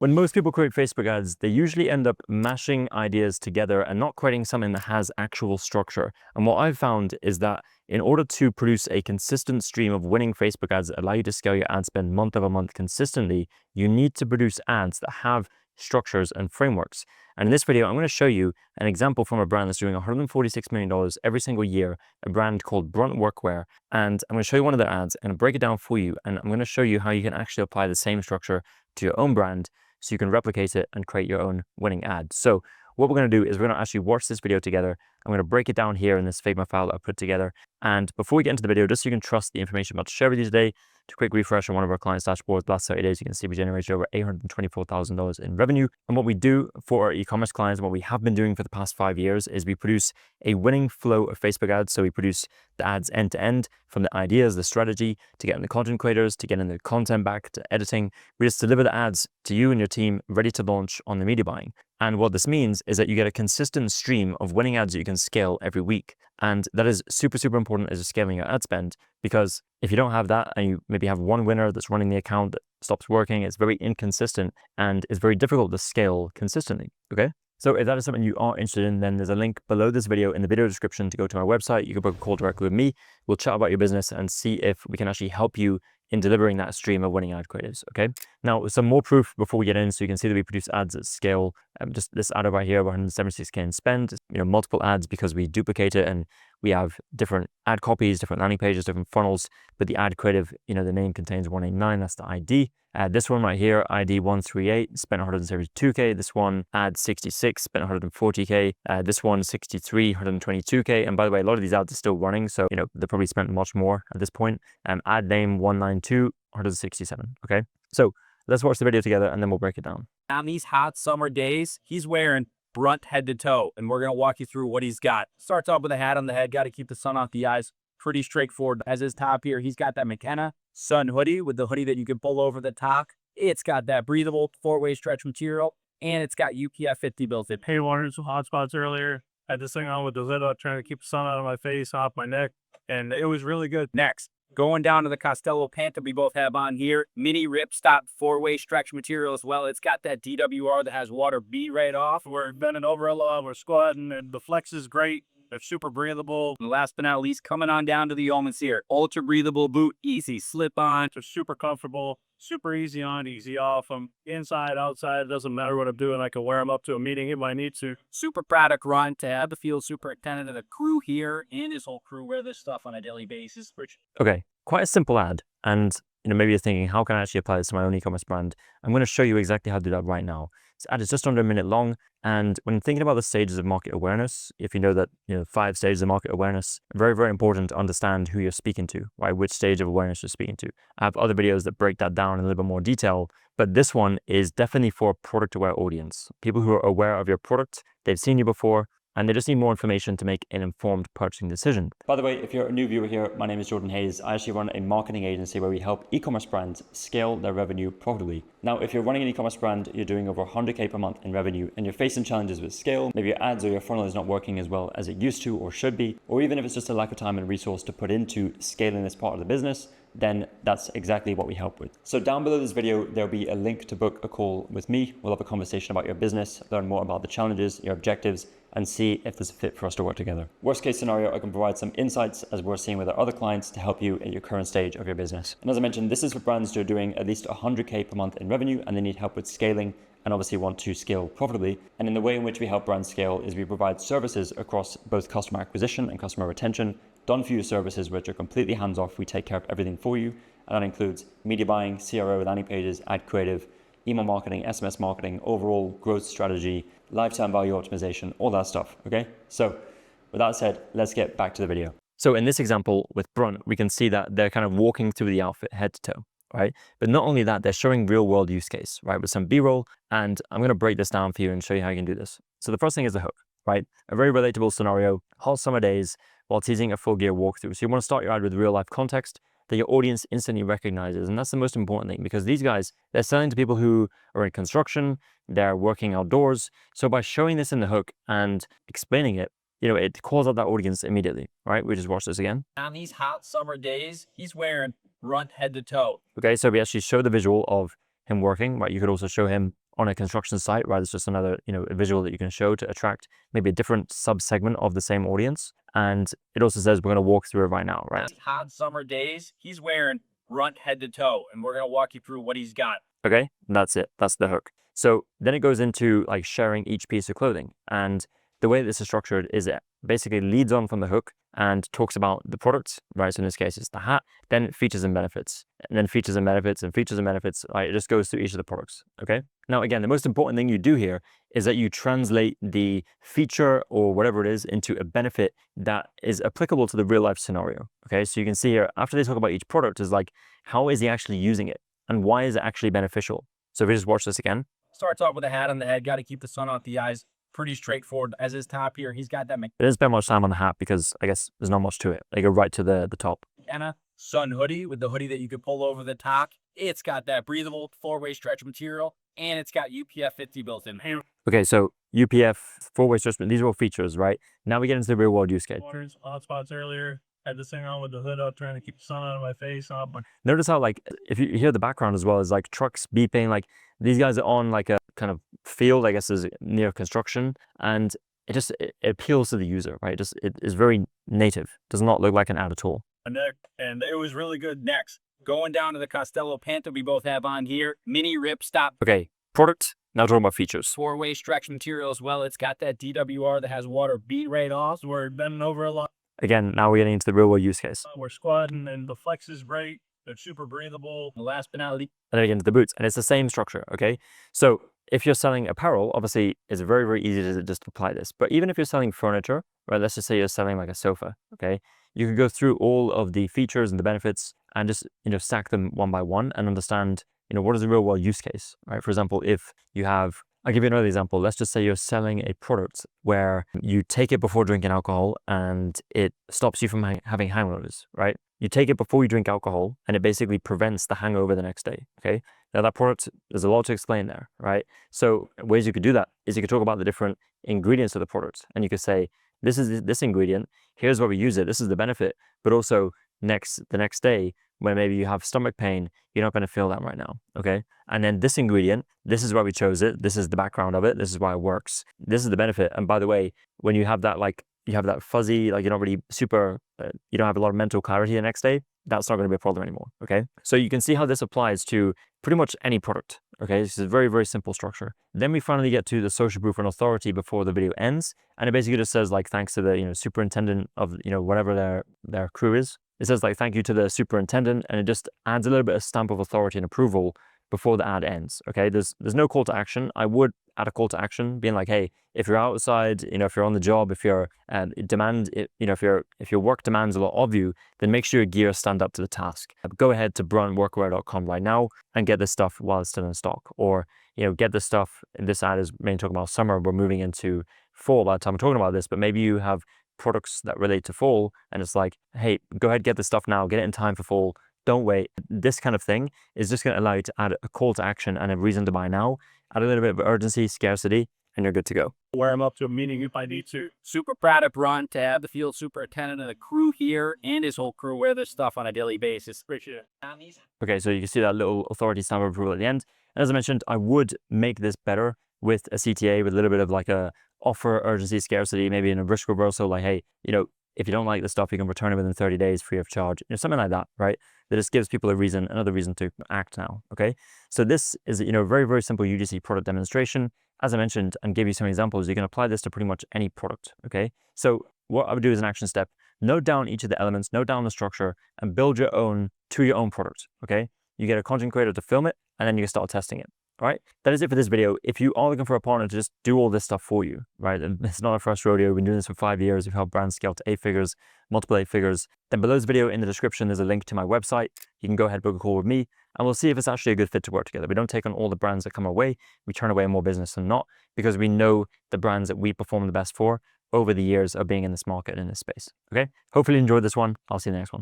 When most people create Facebook ads, they usually end up mashing ideas together and not creating something that has actual structure. And what I've found is that in order to produce a consistent stream of winning Facebook ads that allow you to scale your ad spend month over month consistently, you need to produce ads that have structures and frameworks. And in this video, I'm going to show you an example from a brand that's doing $146 million every single year, a brand called Brunt Workwear. And I'm going to show you one of their ads and break it down for you. And I'm going to show you how you can actually apply the same structure to your own brand so you can replicate it and create your own winning ad. So what we're going to do is we're going to actually watch this video together. I'm going to break it down here in this Figma file that I put together. And before we get into the video, just so you can trust the information I'm about to share with you today, to quick refresh on one of our clients' dashboards, last 30 days, you can see we generated over $824,000 in revenue. And what we do for our e-commerce clients, and what we have been doing for the past 5 years, is we produce a winning flow of Facebook ads. So we produce the ads end to end, from the ideas, the strategy, to getting the content creators, to getting the content back, to editing. We just deliver the ads to you and your team ready to launch on the media buying. And what this means is that you get a consistent stream of winning ads that you can scale every week. And that is super, super important as you're scaling your ad spend, because if you don't have that and you maybe have one winner that's running the account that stops working, it's very inconsistent and it's very difficult to scale consistently, okay? So if that is something you are interested in, then there's a link below this video in the video description to go to our website. You can book a call directly with me. We'll chat about your business and see if we can actually help you in delivering that stream of winning ad creatives, okay? Now, some more proof before we get in, so you can see that we produce ads at scale. Just this ad over here, 176K in spend, multiple ads because we duplicate it and we have different ad copies, different landing pages, different funnels, but the ad creative, the name contains 189, that's the ID. This one right here, ID 138, spent 172K. This one, ad 66, spent 140K. This one, 63, 122K. And by the way, a lot of these ads are still running, so they probably spent much more at this point. Ad name 192, 167. Okay, so let's watch the video together and then we'll break it down. On these hot summer days, he's wearing Brunt head to toe, and we're going to walk you through what he's got. Starts off with a hat on the head, got to keep the sun off the eyes. Pretty straightforward. As his top here, he's got that McKenna sun hoodie with the hoodie that you can pull over the top. It's got that breathable 4-way stretch material, and it's got UPF 50 built in. Hey, wanted some hot spots earlier. Had this thing on with the lid up, trying to keep the sun out of my face, off my neck, and it was really good. Next, going down to the Costello pant that we both have on here. Mini ripstop 4-way stretch material as well. It's got that DWR that has water beat right off. We're bending over a lot, we're squatting, and the flex is great. They're super breathable. And last but not least, coming on down to the Yeomans here. Ultra breathable boot, easy slip on. They're super comfortable, super easy on, easy off. I'm inside, outside, it doesn't matter what I'm doing. I can wear them up to a meeting if I need to. Super product run to have the field superintendent of the crew here and his whole crew wear this stuff on a daily basis. Okay, quite a simple ad. And maybe you're thinking, how can I actually apply this to my own e-commerce brand? I'm going to show you exactly how to do that right now. This ad is just under a minute long. And when thinking about the stages of market awareness, if you know that, 5 stages of market awareness, very, very important to understand who you're speaking to, right? Which stage of awareness you're speaking to. I have other videos that break that down in a little bit more detail, but this one is definitely for a product aware audience. People who are aware of your product, they've seen you before, and they just need more information to make an informed purchasing decision. By the way, if you're a new viewer here, my name is Jordan Hayes. I actually run a marketing agency where we help e-commerce brands scale their revenue profitably. Now, if you're running an e-commerce brand, you're doing over 100K per month in revenue, and you're facing challenges with scale, maybe your ads or your funnel is not working as well as it used to or should be, or even if it's just a lack of time and resource to put into scaling this part of the business, then that's exactly what we help with. So down below this video, there'll be a link to book a call with me. We'll have a conversation about your business, learn more about the challenges, your objectives, and see if there's a fit for us to work together. Worst case scenario, I can provide some insights as we're seeing with our other clients to help you at your current stage of your business. And as I mentioned, this is for brands who are doing at least 100K per month in revenue and they need help with scaling and obviously want to scale profitably. And in the way in which we help brands scale is we provide services across both customer acquisition and customer retention, done for you services which are completely hands-off. We take care of everything for you. And that includes media buying, CRO, landing pages, ad creative, email marketing, SMS marketing, overall growth strategy, lifetime value optimization, all that stuff, okay? So with that said, let's get back to the video. So in this example with Brunt, we can see that they're kind of walking through the outfit head to toe, right? But not only that, they're showing real world use case, right? With some B-roll, and I'm gonna break this down for you and show you how you can do this. So the first thing is the hook, right? A very relatable scenario, hot summer days, while teasing a full gear walkthrough. So you wanna start your ad with real life context that your audience instantly recognizes. And that's the most important thing, because these guys, they're selling to people who are in construction, they're working outdoors. So by showing this in the hook and explaining it, it calls out that audience immediately, right? We just watch this again. On these hot summer days, he's wearing Brunt head to toe. Okay, so we actually show the visual of him working, right? You could also show him on a construction site, right? It's just another, a visual that you can show to attract maybe a different sub-segment of the same audience. And it also says we're going to walk through it right now, right? Hot summer days, he's wearing brunt head to toe, and we're going to walk you through what he's got. Okay, and that's it. That's the hook. So then it goes into like sharing each piece of clothing. And the way this is structured is it basically leads on from the hook and talks about the product, right? So in this case, it's the hat, then features and benefits, and then features and benefits and features and benefits. Right? It just goes through each of the products, okay? Now, again, the most important thing you do here is that you translate the feature or whatever it is into a benefit that is applicable to the real life scenario, okay? So you can see here, after they talk about each product, is like, how is he actually using it? And why is it actually beneficial? So if we just watch this again. Starts off with a hat on the head, got to keep the sun off the eyes. Pretty straightforward. As his top here, he's got that They didn't spend much time on the hat because I guess there's not much to it. They go right to the top. McKenna sun hoodie with the hoodie that you could pull over the top. It's got that breathable 4-way stretch material, and it's got UPF 50 built in. Okay, so UPF, 4-way stretch, these are all features, right? Now we get into the real world use case. Hot spots earlier. Had this thing on with the hood up, trying to keep the sun out of my face. Notice how, like, if you hear the background as well, is like trucks beeping. Like these guys are on like a kind of field, I guess, is near construction, and it appeals to the user, right? It is very native. Does not look like an ad at all. Neck, and it was really good next. Going down to the Costello Panta we both have on here. Mini rip stop. Okay, product. Now talking about features. 4-way stretch material as well. It's got that DWR that has water beat right off. So we're bending over a lot. Again, now we're getting into the real world use case. We're squatting, and the flex is great. They're super breathable. Last but not least, and then again to the boots, and it's the same structure, okay? So if you're selling apparel, obviously it's very, very easy to just apply this. But even if you're selling furniture, right, let's just say you're selling like a sofa, okay? You can go through all of the features and the benefits and just, stack them one by one and understand, what is the real world use case, right? For example, if you have, I'll give you another example. Let's just say you're selling a product where you take it before drinking alcohol and it stops you from having hangovers, right? You take it before you drink alcohol and it basically prevents the hangover the next day, okay? Now that product, there's a lot to explain there, right? So ways you could do that is you could talk about the different ingredients of the product and you could say, this is this ingredient, here's where we use it, this is the benefit, but also the next day when maybe you have stomach pain, you're not going to feel that right now, okay? And then this ingredient, this is why we chose it, this is the background of it, this is why it works, this is the benefit. And by the way, when you have that, like, you have that fuzzy, like you're not really super, you don't have a lot of mental clarity the next day, that's not going to be a problem anymore, okay? So you can see how this applies to pretty much any product, okay? This is a very, very simple structure. Then we finally get to the social proof and authority before the video ends. And it basically just says, like, thanks to the, superintendent of, whatever their crew is. It says, like, thank you to the superintendent, and it just adds a little bit of stamp of authority and approval before the ad ends, okay? There's no call to action. I would add a call to action being like, hey, if you're outside, if you're on the job, if your if your work demands a lot of you, then make sure your gear stand up to the task. Go ahead to bruntworkwear.com right now and get this stuff while it's still in stock, or get this stuff. This ad is mainly talking about summer. We're moving into fall by the time I'm talking about this, but maybe you have products that relate to fall, and it's like, hey, go ahead, get this stuff now, get it in time for fall. Don't wait. This kind of thing is just going to allow you to add a call to action and a reason to buy now, add a little bit of urgency, scarcity, and you're good to go. Wear them up to a meeting if I need to. Super proud of Brunt to have the field superintendent and the crew here and his whole crew wear this stuff on a daily basis. Appreciate it. Okay, so you can see that little authority stamp of approval at the end. And as I mentioned, I would make this better with a CTA with a little bit of like a offer, urgency, scarcity, maybe in a risk reversal, like, hey, if you don't like the stuff, you can return it within 30 days free of charge, something like that, right? That just gives people another reason to act now, okay? So this is, a very, very simple UGC product demonstration. As I mentioned and gave you some examples, you can apply this to pretty much any product, okay? So what I would do as an action step, note down each of the elements, note down the structure, and build your own product, okay? You get a content creator to film it, and then you can start testing it. All right, that is it for this video. If you are looking for a partner to just do all this stuff for you, right, and it's not our first rodeo, we've been doing this for 5 years, we've helped brands scale to 8 figures, multiple 8 figures, then below this video in the description, there's a link to my website. You can go ahead, book a call with me, and we'll see if it's actually a good fit to work together. We don't take on all the brands that come our way. We turn away more business than not, because we know the brands that we perform the best for over the years of being in this market and in this space, okay? Hopefully you enjoyed this one. I'll see you in the next one.